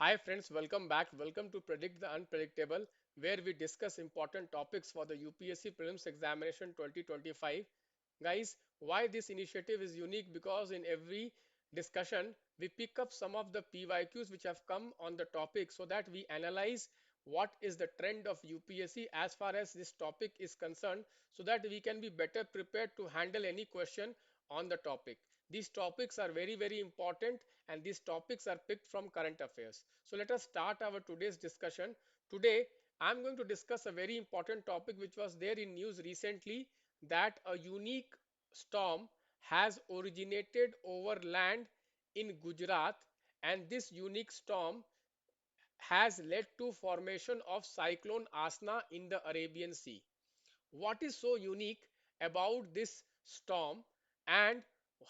Hi friends, welcome back. Welcome to Predict the Unpredictable, where we discuss important topics for the UPSC Prelims Examination 2025. Guys, why this initiative is unique? Because in every discussion, we pick up some of the PYQs which have come on the topic so that we analyze what is the trend of UPSC as far as this topic is concerned so that we can be better prepared to handle any question on the topic. These topics are very important and these topics are picked from current affairs. So let us start our today's discussion. Today, I'm going to discuss a very important topic which was there in news recently, that a unique storm has originated over land in Gujarat, and this unique storm has led to formation of cyclone Asna in the Arabian Sea. What is so unique about this storm and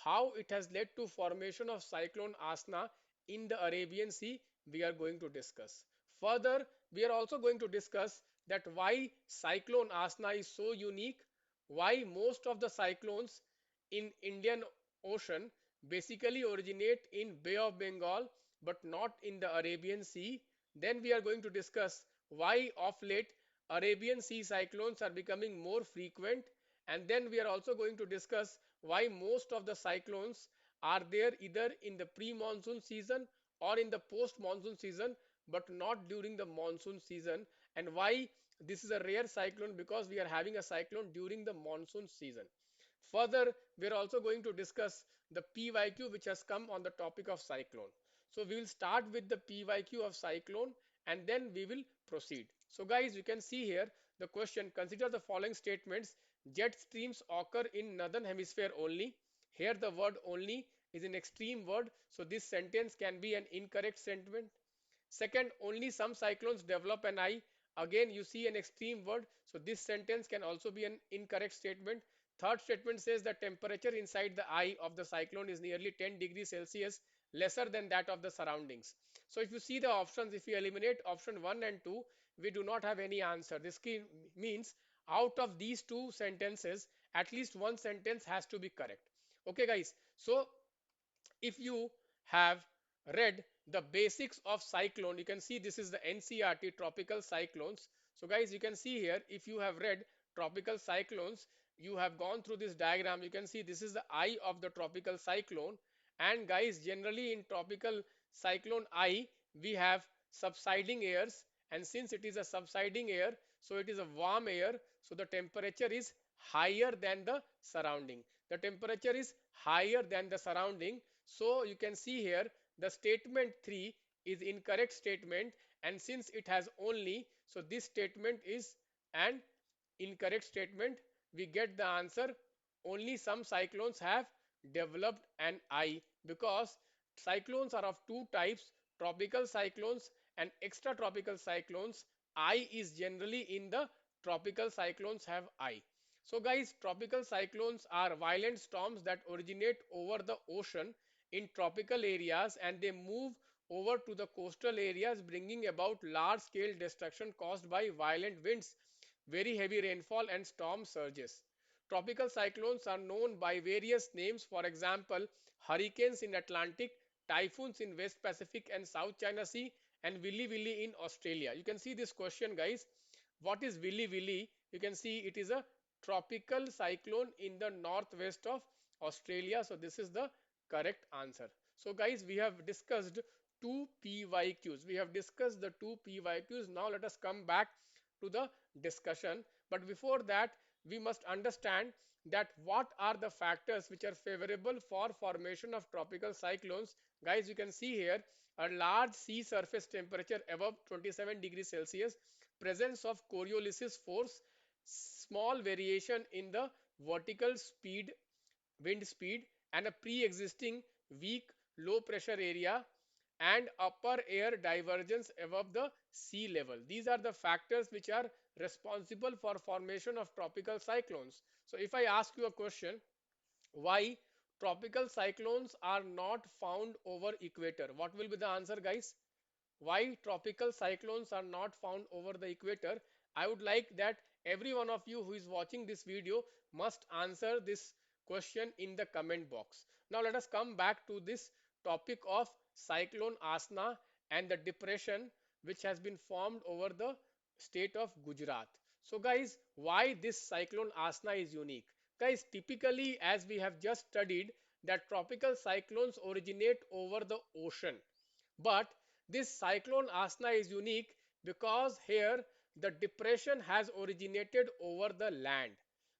how it has led to formation of cyclone Asna in the Arabian Sea, we are going to discuss. Further, we are also going to discuss that why cyclone Asna is so unique, why most of the cyclones in Indian Ocean basically originate in Bay of Bengal but not in the Arabian Sea. Then we are going to discuss why of late Arabian Sea cyclones are becoming more frequent, and then we are also going to discuss why most of the cyclones are there either in the pre-monsoon season or in the post-monsoon season but not during the monsoon season, and why this is a rare cyclone because we are having a cyclone during the monsoon season. Further, we are also going to discuss the PYQ which has come on the topic of cyclone. So we will start with the PYQ of cyclone and then we will proceed. So guys, you can see here the question: consider the following statements. Jet streams occur in northern hemisphere only. Here the word only is an extreme word, so this sentence can be an incorrect sentiment. Second, only some cyclones develop an eye. Again, you see an extreme word, so this sentence can also be an incorrect statement. Third statement says the temperature inside the eye of the cyclone is nearly 10 degrees Celsius lesser than that of the surroundings. So if you see the options, if we eliminate option 1 and 2, we do not have any answer. This means out of these two sentences, at least one sentence has to be correct. Okay, guys. So if you have read the basics of cyclone, you can see this is the NCERT tropical cyclones. So guys, you can see here, if you have read tropical cyclones, you have gone through this diagram. You can see this is the eye of the tropical cyclone, and guys, generally in tropical cyclone eye we have subsiding airs, and since it is a subsiding air, so it is a warm air, so the temperature is higher than the surrounding. The temperature is higher than the surrounding. So you can see here the statement 3 is incorrect statement, and since it has only, so this statement is an incorrect statement. We get the answer: only some cyclones have developed an eye, because cyclones are of two types: tropical cyclones and extratropical cyclones. Eye is generally in the tropical cyclones have eye. So guys, tropical cyclones are violent storms that originate over the ocean in tropical areas, and they move over to the coastal areas, bringing about large scale destruction caused by violent winds, very heavy rainfall and storm surges. Tropical cyclones are known by various names, for example, hurricanes in Atlantic, typhoons in West Pacific and South China Sea, and Willy Willy in Australia. You can see this question, guys. What is Willy Willy? You can see it is a tropical cyclone in the northwest of Australia. So this is the correct answer. So guys, we have discussed two PYQs. We have discussed the two PYQs. Now let us come back to the discussion. But before that, we must understand that what are the factors which are favorable for formation of tropical cyclones. Guys, you can see here a large sea surface temperature above 27 degrees Celsius, presence of Coriolis force, small variation in the vertical speed, wind speed, and a pre-existing weak low pressure area, and upper air divergence above the sea level. These are the factors which are responsible for formation of tropical cyclones. So if I ask you a question, why tropical cyclones are not found over equator, what will be the answer, guys? Why tropical cyclones are not found over the equator? I would like that every one of you who is watching this video must answer this question in the comment box. Now let us come back to this topic of cyclone Asna and the depression which has been formed over the state of Gujarat. So guys, why this cyclone Asna is unique? Guys, typically as we have just studied that tropical cyclones originate over the ocean. But this cyclone Asna is unique because here the depression has originated over the land.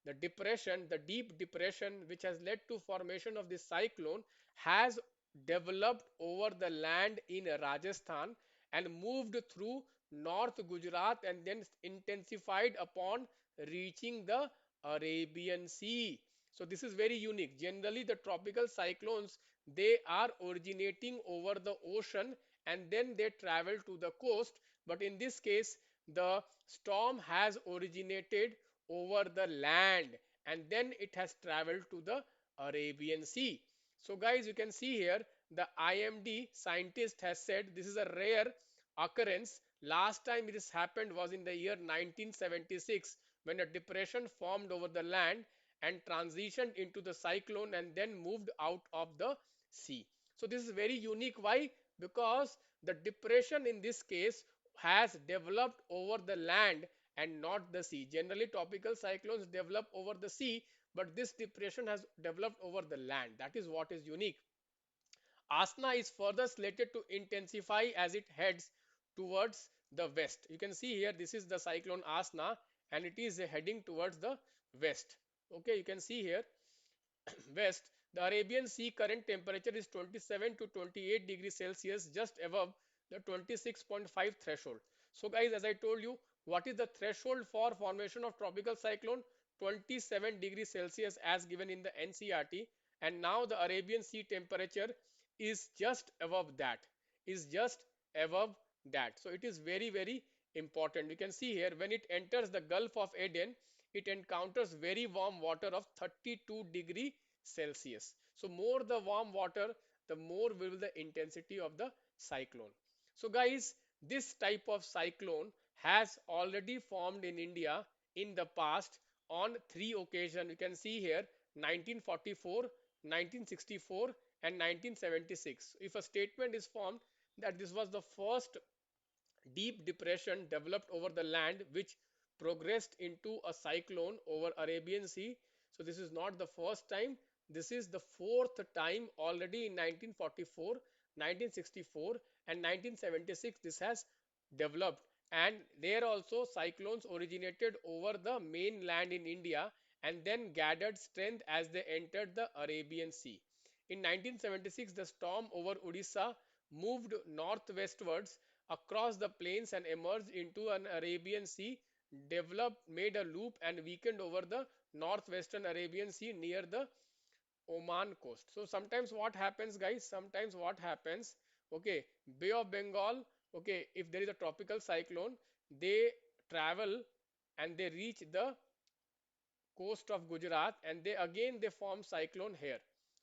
The depression, the deep depression which has led to formation of this cyclone has developed over the land in Rajasthan and moved through North Gujarat and then intensified upon reaching the Arabian Sea. So this is very unique. Generally, the tropical cyclones, they are originating over the ocean and then they travel to the coast. But in this case, the storm has originated over the land and then it has traveled to the Arabian Sea. So guys, you can see here the IMD scientist has said this is a rare occurrence. Last time this happened was in the year 1976 when a depression formed over the land and transitioned into the cyclone and then moved out of the sea. So this is very unique. Why? Because the depression in this case has developed over the land and not the sea. Generally, tropical cyclones develop over the sea, but this depression has developed over the land. That is what is unique. Asna is further slated to intensify as it heads towards the west. You can see here this is the cyclone Asna and it is heading towards the west. Okay, you can see here west, the Arabian Sea current temperature is 27 to 28 degrees Celsius, just above the 26.5 threshold. So guys, as I told you, what is the threshold for formation of tropical cyclone? 27 degrees Celsius as given in the NCERT. And now the Arabian Sea temperature is just above that, is just above that. So it is very important. You can see here when it enters the Gulf of Aden, it encounters very warm water of 32 degree Celsius. So more the warm water, the more will the intensity of the cyclone. So guys, this type of cyclone has already formed in India in the past on three occasions. You can see here 1944, 1964 and 1976. If a statement is formed that this was the first deep depression developed over the land which progressed into a cyclone over Arabian Sea. So this is not the first time. This is the fourth time already in 1944, 1964 and 1976 this has developed. And there also cyclones originated over the mainland in India and then gathered strength as they entered the Arabian Sea. In 1976, the storm over Odisha moved northwestwards across the plains and emerged into an Arabian Sea, developed, made a loop and weakened over the northwestern Arabian Sea near the Oman coast. So sometimes what happens, guys, sometimes what happens, okay, Bay of Bengal, okay, if there is a tropical cyclone, they travel and they reach the coast of Gujarat and they form cyclone here.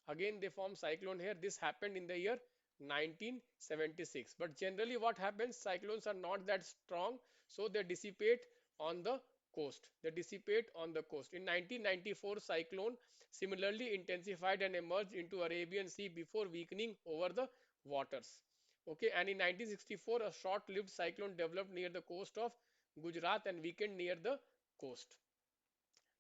Again they form cyclone here. This happened in the year 1976. But generally what happens, cyclones are not that strong, so they dissipate on the coast. They dissipate on the coast. In 1994, cyclone similarly intensified and emerged into Arabian Sea before weakening over the waters. Okay, and in 1964, a short-lived cyclone developed near the coast of Gujarat and weakened near the coast.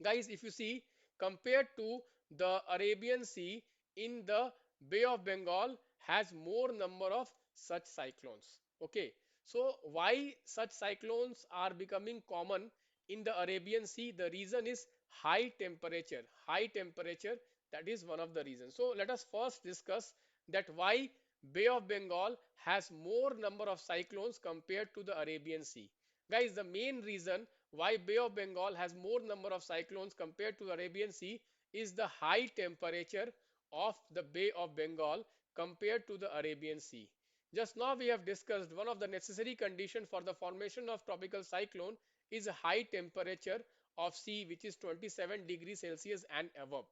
Guys, if you see, compared to the Arabian Sea, in the Bay of Bengal has more number of such cyclones. Okay, so why such cyclones are becoming common in the Arabian Sea? The reason is high temperature. High temperature, that is one of the reasons. So let us first discuss that why Bay of Bengal has more number of cyclones compared to the Arabian Sea. Guys, the main reason why Bay of Bengal has more number of cyclones compared to the Arabian Sea is the high temperature of the Bay of Bengal compared to the Arabian Sea. Just now we have discussed one of the necessary conditions for the formation of tropical cyclone is a high temperature of sea, which is 27 degrees Celsius and above.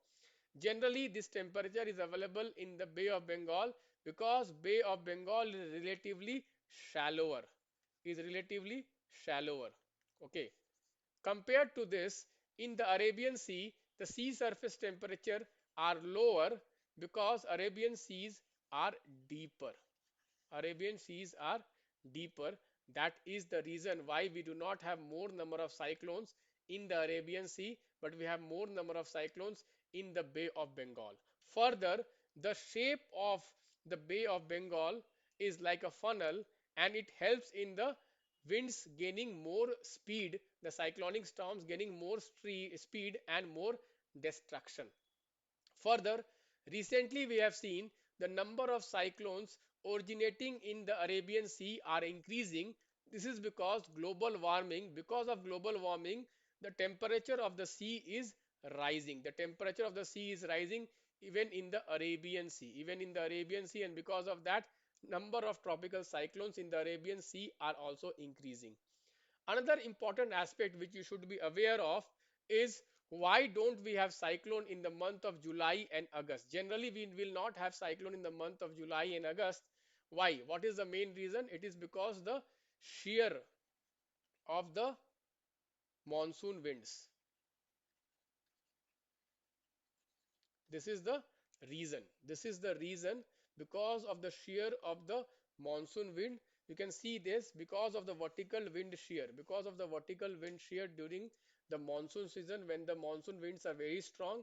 Generally, this temperature is available in the Bay of Bengal because Bay of Bengal is shallower, is relatively shallower. Okay. Compared to this, in the Arabian Sea, the sea surface temperature are lower because Arabian seas are deeper. Arabian seas are deeper. That is the reason why we do not have more number of cyclones in the Arabian Sea, but we have more number of cyclones in the Bay of Bengal. Further, the shape of the Bay of Bengal is like a funnel, and it helps in the winds gaining more speed, the cyclonic storms gaining more speed and more destruction. Further, recently we have seen the number of cyclones originating in the Arabian Sea are increasing. This is because global warming. Because of global warming, the temperature of the sea is rising. The temperature of the sea is rising even in the Arabian Sea. Even in the Arabian Sea, and because of that, number of tropical cyclones in the Arabian Sea are also increasing. Another important aspect which you should be aware of is why don't we have cyclone in the month of July and August? Generally, we will not have cyclone in the month of July and August. Why? What is the main reason? It is because the shear of the monsoon winds. This is the reason. This is the reason, because of the shear of the monsoon wind. You can see this because of the vertical wind shear. Because of the vertical wind shear during the monsoon season, when the monsoon winds are very strong,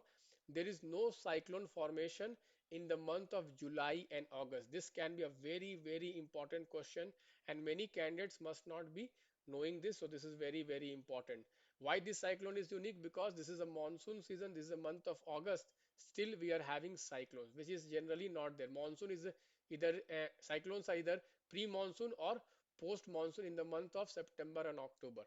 there is no cyclone formation in the month of July and August. This can be a very, very important question, and many candidates must not be knowing this. So this is very, very important. Why this cyclone is unique? Because this is a monsoon season. This is a month of August. Still we are having cyclones, which is generally not there. Monsoon is either cyclones are either pre-monsoon or post-monsoon in the month of September and October.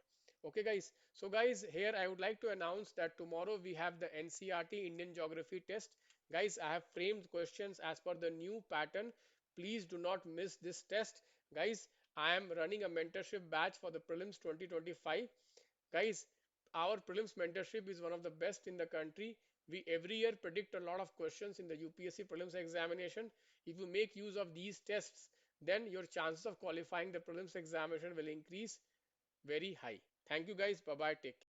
Okay, guys. So, guys, here I would like to announce that tomorrow we have the NCERT Indian Geography test. Guys, I have framed questions as per the new pattern. Please do not miss this test. Guys, I am running a mentorship batch for the prelims 2025. Guys, our prelims mentorship is one of the best in the country. We every year predict a lot of questions in the UPSC prelims examination. If you make use of these tests, then your chances of qualifying the prelims examination will increase very high. Thank you guys. Bye bye. Take care.